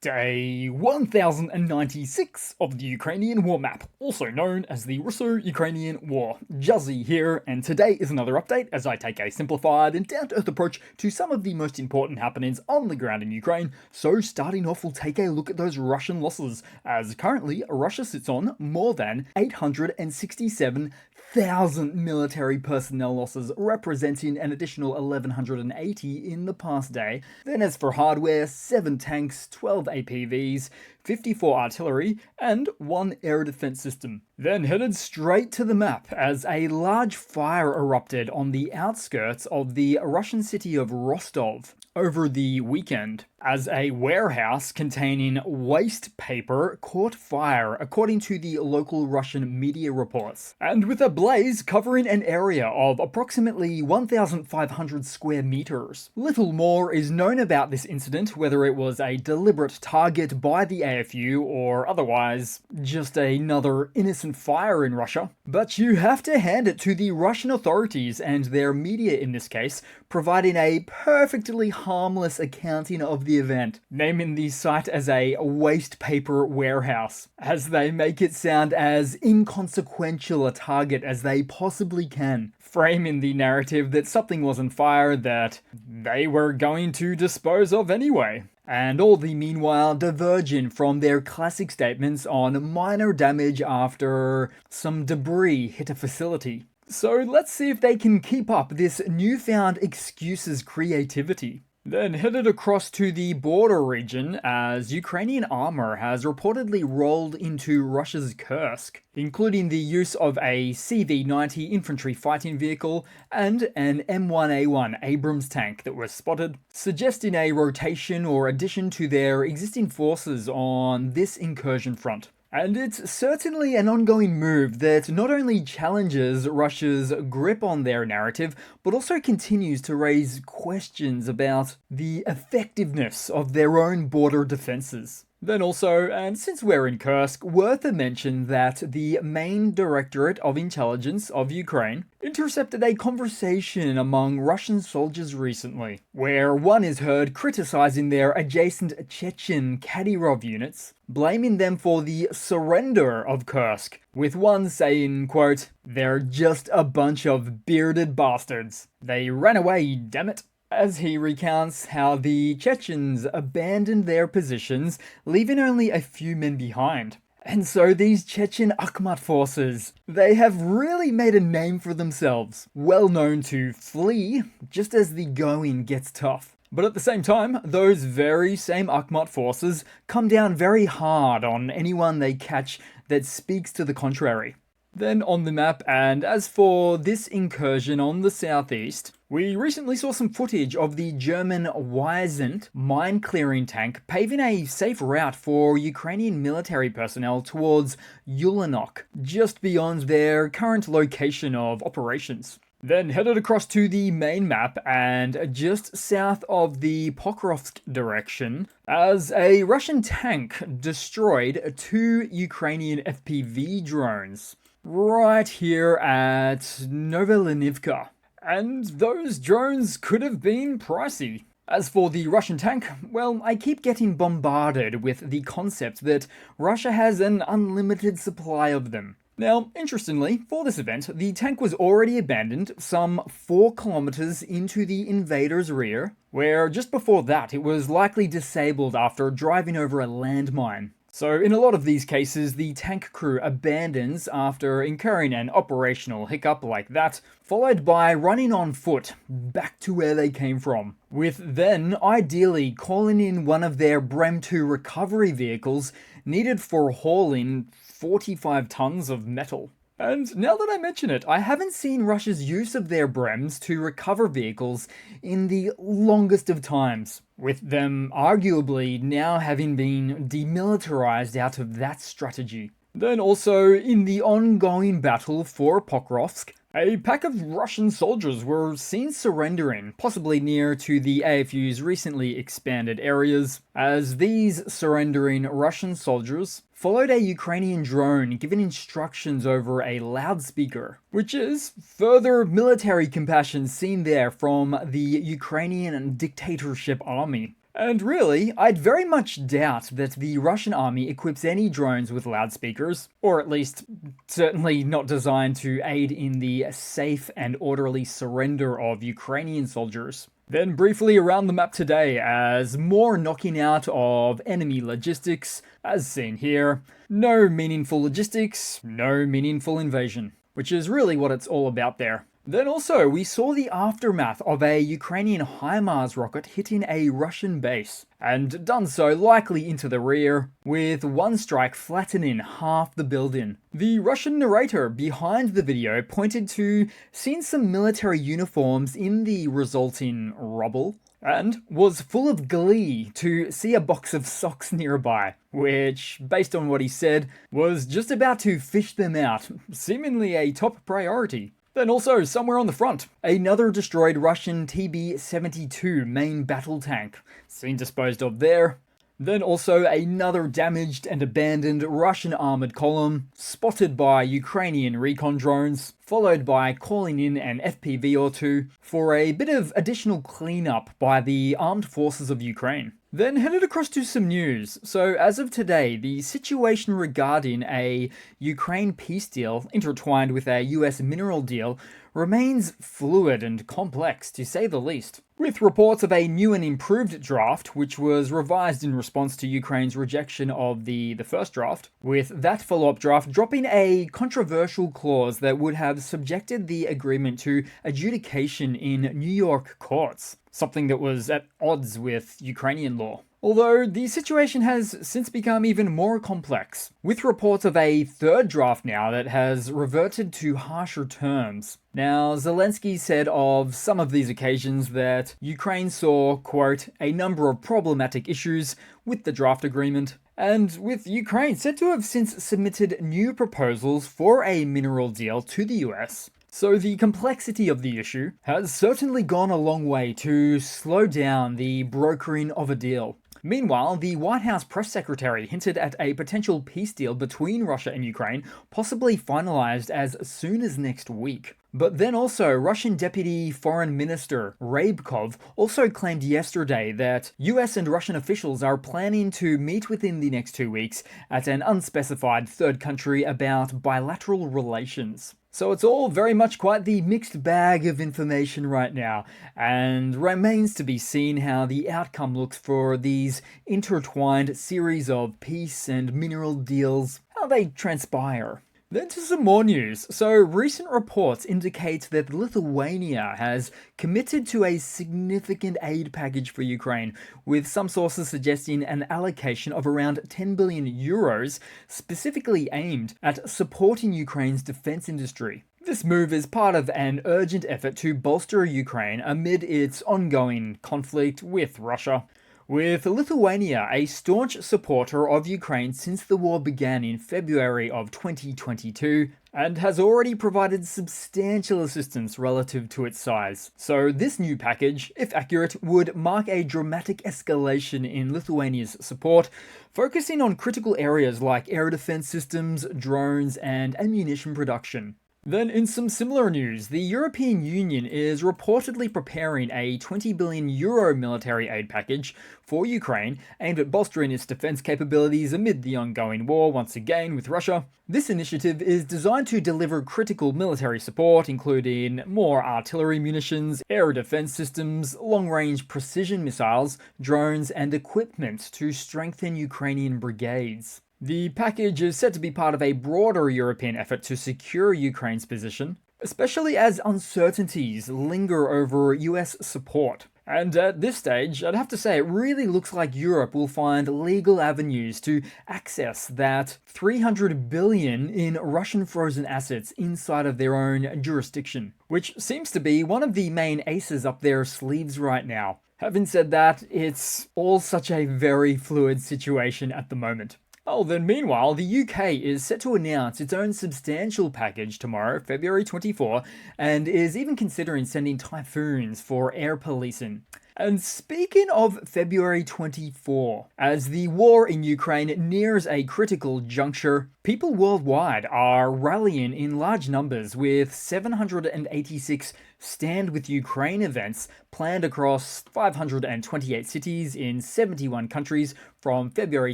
Day 1096 of the Ukrainian War Map, also known as the Russo-Ukrainian War. Juzzie here, and today is another update as I take a simplified and down-to-earth approach to some of the most important happenings on the ground in Ukraine. So starting off, we'll take a look at those Russian losses, as currently Russia sits on more than 867,000 military personnel losses, representing an additional 1,180 in the past day. Then as for hardware, 7 tanks, 12 APVs, 54 artillery, and 1 air defense system. Then headed straight to the map as a large fire erupted on the outskirts of the Russian city of Rostov over the weekend, as a warehouse containing waste paper caught fire, according to the local Russian media reports. And with a blaze covering an area of approximately 1,500 square meters. Little more is known about this incident, whether it was a deliberate target by the AFU or otherwise just another innocent fire in Russia. But you have to hand it to the Russian authorities and their media in this case, providing a perfectly harmless accounting of the event, naming the site as a waste paper warehouse, as they make it sound as inconsequential a target as they possibly can, framing the narrative that something was on fire that they were going to dispose of anyway. And all the meanwhile diverging from their classic statements on minor damage after some debris hit a facility. So let's see if they can keep up this newfound excuses creativity. Then headed across to the border region as Ukrainian armor has reportedly rolled into Russia's Kursk, including the use of a CV-90 infantry fighting vehicle and an M1A1 Abrams tank that was spotted, suggesting a rotation or addition to their existing forces on this incursion front. And it's certainly an ongoing move that not only challenges Russia's grip on their narrative, but also continues to raise questions about the effectiveness of their own border defenses. Then also, and since we're in Kursk, worth a mention that the main Directorate of Intelligence of Ukraine intercepted a conversation among Russian soldiers recently, where one is heard criticizing their adjacent Chechen Kadyrov units, blaming them for the surrender of Kursk, with one saying, quote, "They're just a bunch of bearded bastards. They ran away, damn it." As he recounts how the Chechens abandoned their positions, leaving only a few men behind. And so these Chechen Akhmat forces, they have really made a name for themselves, well known to flee just as the going gets tough. But at the same time, those very same Akhmat forces come down very hard on anyone they catch that speaks to the contrary. Then on the map, and as for this incursion on the southeast, we recently saw some footage of the German Weisent mine-clearing tank paving a safe route for Ukrainian military personnel towards Ulanok, just beyond their current location of operations. Then headed across to the main map and just south of the Pokrovsk direction as a Russian tank destroyed 2 Ukrainian FPV drones right here at Novolenivka. And those drones could have been pricey. As for the Russian tank, well, I keep getting bombarded with the concept that Russia has an unlimited supply of them. Now, interestingly, for this event, the tank was already abandoned some 4 kilometers into the invaders' rear, where just before that it was likely disabled after driving over a landmine. So in a lot of these cases, the tank crew abandons after incurring an operational hiccup like that, followed by running on foot back to where they came from, with then ideally calling in one of their Brem 2 recovery vehicles needed for hauling 45 tons of metal. And now that I mention it, I haven't seen Russia's use of their Brems to recover vehicles in the longest of times, with them arguably now having been demilitarized out of that strategy. Then also, in the ongoing battle for Pokrovsk, a pack of Russian soldiers were seen surrendering, possibly near to the AFU's recently expanded areas, as these surrendering Russian soldiers followed a Ukrainian drone giving instructions over a loudspeaker, which is further military compassion seen there from the Ukrainian dictatorship army. And really, I'd very much doubt that the Russian army equips any drones with loudspeakers, or at least certainly not designed to aid in the safe and orderly surrender of Ukrainian soldiers. Then briefly around the map today, as more knocking out of enemy logistics, as seen here. No meaningful logistics, no meaningful invasion, which is really what it's all about there. Then also, we saw the aftermath of a Ukrainian HIMARS rocket hitting a Russian base, and done so likely into the rear, with one strike flattening half the building. The Russian narrator behind the video pointed to seeing some military uniforms in the resulting rubble, and was full of glee to see a box of socks nearby, which, based on what he said, was just about to fish them out, seemingly a top priority. Then also, somewhere on the front, another destroyed Russian TB-72 main battle tank, seen disposed of there. Then also another damaged and abandoned Russian armored column, spotted by Ukrainian recon drones, followed by calling in an FPV or two for a bit of additional cleanup by the armed forces of Ukraine. Then headed across to some news. So as of today, the situation regarding a Ukraine peace deal intertwined with a US mineral deal remains fluid and complex, to say the least. With reports of a new and improved draft, which was revised in response to Ukraine's rejection of the first draft, with that follow-up draft dropping a controversial clause that would have subjected the agreement to adjudication in New York courts, something that was at odds with Ukrainian law. Although the situation has since become even more complex, with reports of a third draft now that has reverted to harsher terms. Now, Zelensky said of some of these occasions that Ukraine saw, quote, a number of problematic issues with the draft agreement, and with Ukraine said to have since submitted new proposals for a mineral deal to the US. So the complexity of the issue has certainly gone a long way to slow down the brokering of a deal. Meanwhile, the White House press secretary hinted at a potential peace deal between Russia and Ukraine, possibly finalized as soon as next week. But then also, Russian Deputy Foreign Minister Rybkov also claimed yesterday that US and Russian officials are planning to meet within the next 2 weeks at an unspecified third country about bilateral relations. So it's all very much quite the mixed bag of information right now, and remains to be seen how the outcome looks for these intertwined series of peace and mineral deals, how they transpire. Then to some more news. So recent reports indicate that Lithuania has committed to a significant aid package for Ukraine, with some sources suggesting an allocation of around 10 billion euros specifically aimed at supporting Ukraine's defense industry. This move is part of an urgent effort to bolster Ukraine amid its ongoing conflict with Russia, with Lithuania a staunch supporter of Ukraine since the war began in February of 2022, and has already provided substantial assistance relative to its size. So this new package, if accurate, would mark a dramatic escalation in Lithuania's support, focusing on critical areas like air defense systems, drones, and ammunition production. Then in some similar news, the European Union is reportedly preparing a 20 billion euro military aid package for Ukraine aimed at bolstering its defense capabilities amid the ongoing war once again with Russia. This initiative is designed to deliver critical military support, including more artillery munitions, air defense systems, long-range precision missiles, drones, and equipment to strengthen Ukrainian brigades. The package is said to be part of a broader European effort to secure Ukraine's position, especially as uncertainties linger over US support. And at this stage, I'd have to say it really looks like Europe will find legal avenues to access that 300 billion in Russian frozen assets inside of their own jurisdiction, which seems to be one of the main aces up their sleeves right now. Having said that, it's all such a very fluid situation at the moment. Oh, then meanwhile, the UK is set to announce its own substantial package tomorrow, February 24, and is even considering sending typhoons for air policing. And speaking of February 24, as the war in Ukraine nears a critical juncture, people worldwide are rallying in large numbers with 786 Stand with Ukraine events planned across 528 cities in 71 countries from February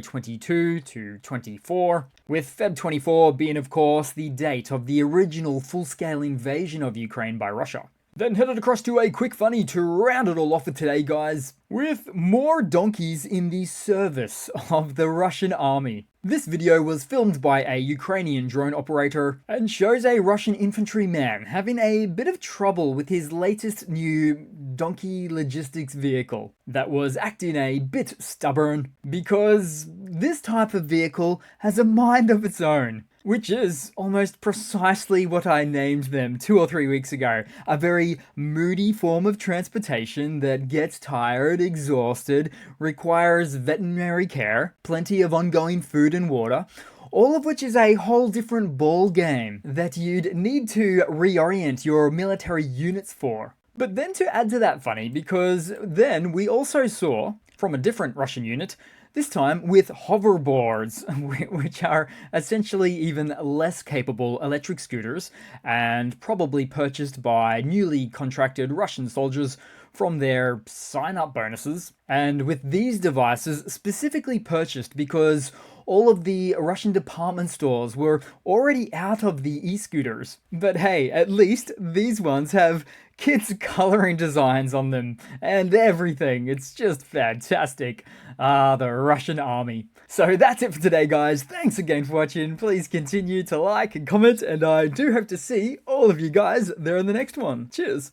22 to 24, with Feb 24 being, of course, the date of the original full-scale invasion of Ukraine by Russia. Then headed across to a quick funny to round it all off for today, guys, with more donkeys in the service of the Russian army. This video was filmed by a Ukrainian drone operator and shows a Russian infantryman having a bit of trouble with his latest new donkey logistics vehicle that was acting a bit stubborn because this type of vehicle has a mind of its own. Which is almost precisely what I named them 2 or 3 weeks ago. A very moody form of transportation that gets tired, exhausted, requires veterinary care, plenty of ongoing food and water, all of which is a whole different ball game that you'd need to reorient your military units for. But then to add to that funny, because then we also saw, from a different Russian unit, this time with hoverboards, which are essentially even less capable electric scooters and probably purchased by newly contracted Russian soldiers from their sign-up bonuses. And with these devices specifically purchased because all of the Russian department stores were already out of the e-scooters. But hey, at least these ones have kids' coloring designs on them and everything. It's just fantastic. Ah, the Russian army. So that's it for today, guys. Thanks again for watching. Please continue to like and comment, and I do hope to see all of you guys there in the next one. Cheers.